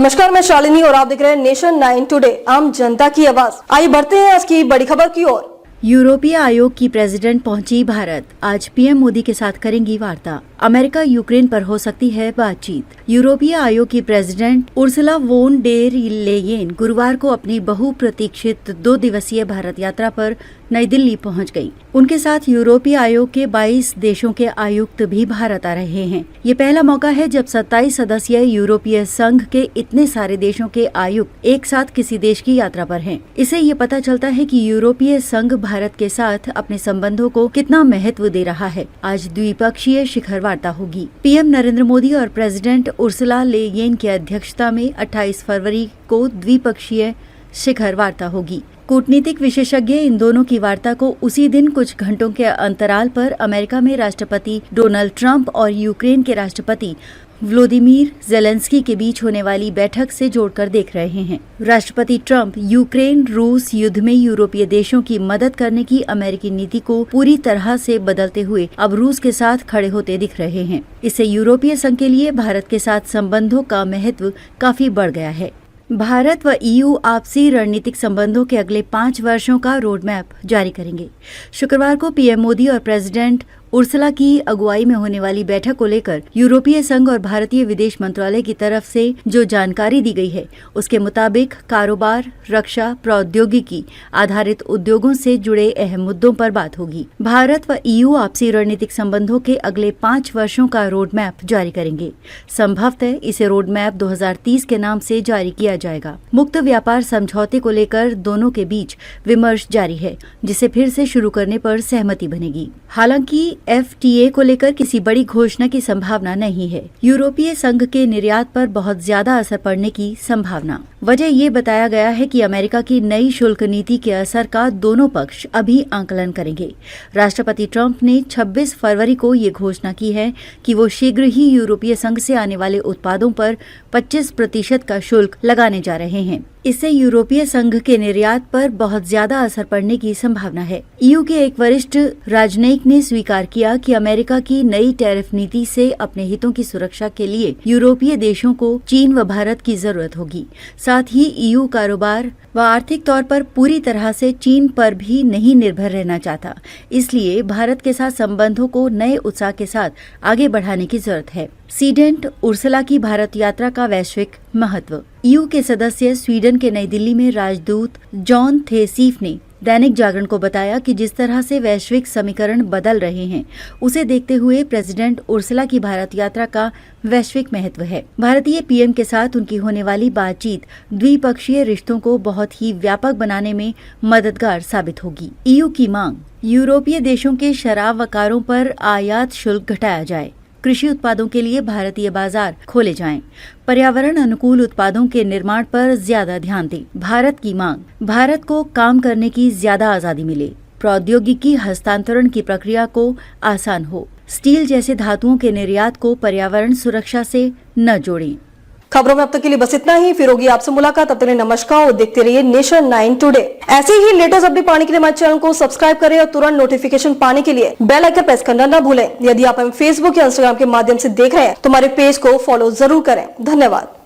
नमस्कार, मैं शालिनी और आप देख रहे हैं नेशन 9 टुडे, आम जनता की आवाज। आइए बढ़ते हैं आज की बड़ी खबर की ओर। यूरोपीय आयोग की प्रेसिडेंट पहुंची भारत, आज पीएम मोदी के साथ करेंगी वार्ता। अमेरिका यूक्रेन पर हो सकती है बातचीत। यूरोपीय आयोग की प्रेसिडेंट उर्सुला वोन डेर लेयेन गुरुवार को अपनी बहुप्रतीक्षित 2 दिवसीय भारत यात्रा पर नई दिल्ली पहुंच गयी। उनके साथ यूरोपीय आयोग के 22 देशों के आयुक्त भी भारत आ रहे हैं। ये पहला मौका है जब 27 सदस्यीय यूरोपीय संघ के इतने सारे देशों के आयुक्त एक साथ किसी देश की यात्रा पर हैं। इससे ये पता चलता है कि यूरोपीय संघ भारत के साथ अपने संबंधों को कितना महत्व दे रहा है। आज द्विपक्षीय शिखर वार्ता होगी। पीएम नरेंद्र मोदी और प्रेसिडेंट उर्सुला लेयेन की अध्यक्षता में 28 फरवरी को द्विपक्षीय शिखर वार्ता होगी। कूटनीतिक विशेषज्ञ इन दोनों की वार्ता को उसी दिन कुछ घंटों के अंतराल पर अमेरिका में राष्ट्रपति डोनाल्ड ट्रंप और यूक्रेन के राष्ट्रपति व्लादिमीर ज़ेलेंस्की के बीच होने वाली बैठक से जोड़कर देख रहे हैं। राष्ट्रपति ट्रंप यूक्रेन रूस युद्ध में यूरोपीय देशों की मदद करने की अमेरिकी नीति को पूरी तरह से बदलते हुए अब रूस के साथ खड़े होते दिख रहे हैं। इससे यूरोपीय संघ के लिए भारत के साथ संबंधों का महत्व काफी बढ़ गया है। भारत व ईयू आपसी रणनीतिक संबंधों के अगले 5 वर्षों का रोड मैप जारी करेंगे। शुक्रवार को पीएम मोदी और प्रेसिडेंट उर्सुला की अगुवाई में होने वाली बैठक को लेकर यूरोपीय संघ और भारतीय विदेश मंत्रालय की तरफ से जो जानकारी दी गई है, उसके मुताबिक कारोबार, रक्षा, प्रौद्योगिकी आधारित उद्योगों से जुड़े अहम मुद्दों पर बात होगी। भारत व ईयू आपसी रणनीतिक संबंधों के अगले 5 वर्षों का रोड मैप जारी करेंगे। संभवतः इसे रोड मैप 2030 के नाम से जारी किया जाएगा। मुक्त व्यापार समझौते को लेकर दोनों के बीच विमर्श जारी है, जिसे फिर से शुरू करने पर सहमति बनेगी। हालांकि एफटीए को लेकर किसी बड़ी घोषणा की संभावना नहीं है। यूरोपीय संघ के निर्यात पर बहुत ज्यादा असर पड़ने की संभावना। वजह ये बताया गया है कि अमेरिका की नई शुल्क नीति के असर का दोनों पक्ष अभी आंकलन करेंगे। राष्ट्रपति ट्रंप ने 26 फरवरी को ये घोषणा की है कि वो शीघ्र ही यूरोपीय संघ से आने वाले उत्पादों पर 25% का शुल्क लगाने जा रहे हैं। इससे यूरोपीय संघ के निर्यात पर बहुत ज्यादा असर पड़ने की संभावना है। ईयू के एक वरिष्ठ राजनयिक ने स्वीकार किया कि अमेरिका की नई टैरिफ नीति से अपने हितों की सुरक्षा के लिए यूरोपीय देशों को चीन व भारत की जरूरत होगी। साथ ही ईयू कारोबार व आर्थिक तौर पर पूरी तरह से चीन पर भी नहीं निर्भर रहना चाहता। इसलिए भारत के साथ संबंधों को नए उत्साह के साथ आगे बढ़ाने की जरूरत है। प्रेसिडेंट उर्सुला की भारत यात्रा का वैश्विक महत्व। ईयू के सदस्य स्वीडन के नई दिल्ली में राजदूत जॉन थेसीफ ने दैनिक जागरण को बताया कि जिस तरह से वैश्विक समीकरण बदल रहे हैं, उसे देखते हुए प्रेसिडेंट उर्सुला की भारत यात्रा का वैश्विक महत्व है। भारतीय पीएम के साथ उनकी होने वाली बातचीत द्विपक्षीय रिश्तों को बहुत ही व्यापक बनाने में मददगार साबित होगी। ईयू की मांग, यूरोपीय देशों के शराब व कारों पर आयात शुल्क घटाया जाए। कृषि उत्पादों के लिए भारतीय बाजार खोले जाएं। पर्यावरण अनुकूल उत्पादों के निर्माण पर ज्यादा ध्यान दें। भारत की मांग, भारत को काम करने की ज्यादा आजादी मिले। प्रौद्योगिकी हस्तांतरण की प्रक्रिया को आसान हो। स्टील जैसे धातुओं के निर्यात को पर्यावरण सुरक्षा से न जोड़ें। खबरों में अब तक के लिए बस इतना ही। फिर होगी आपसे मुलाकात, तब तक के लिए नमस्कार और देखते रहिए नेशन 9 टुडे। ऐसे ही लेटेस्ट अपडेट पाने के लिए हमारे चैनल को सब्सक्राइब करें और तुरंत नोटिफिकेशन पाने के लिए बेल आइकन प्रेस करना न भूलें। यदि आप हमें फेसबुक या इंस्टाग्राम के माध्यम से देख रहे हैं तो हमारे पेज को फॉलो जरूर करें। धन्यवाद।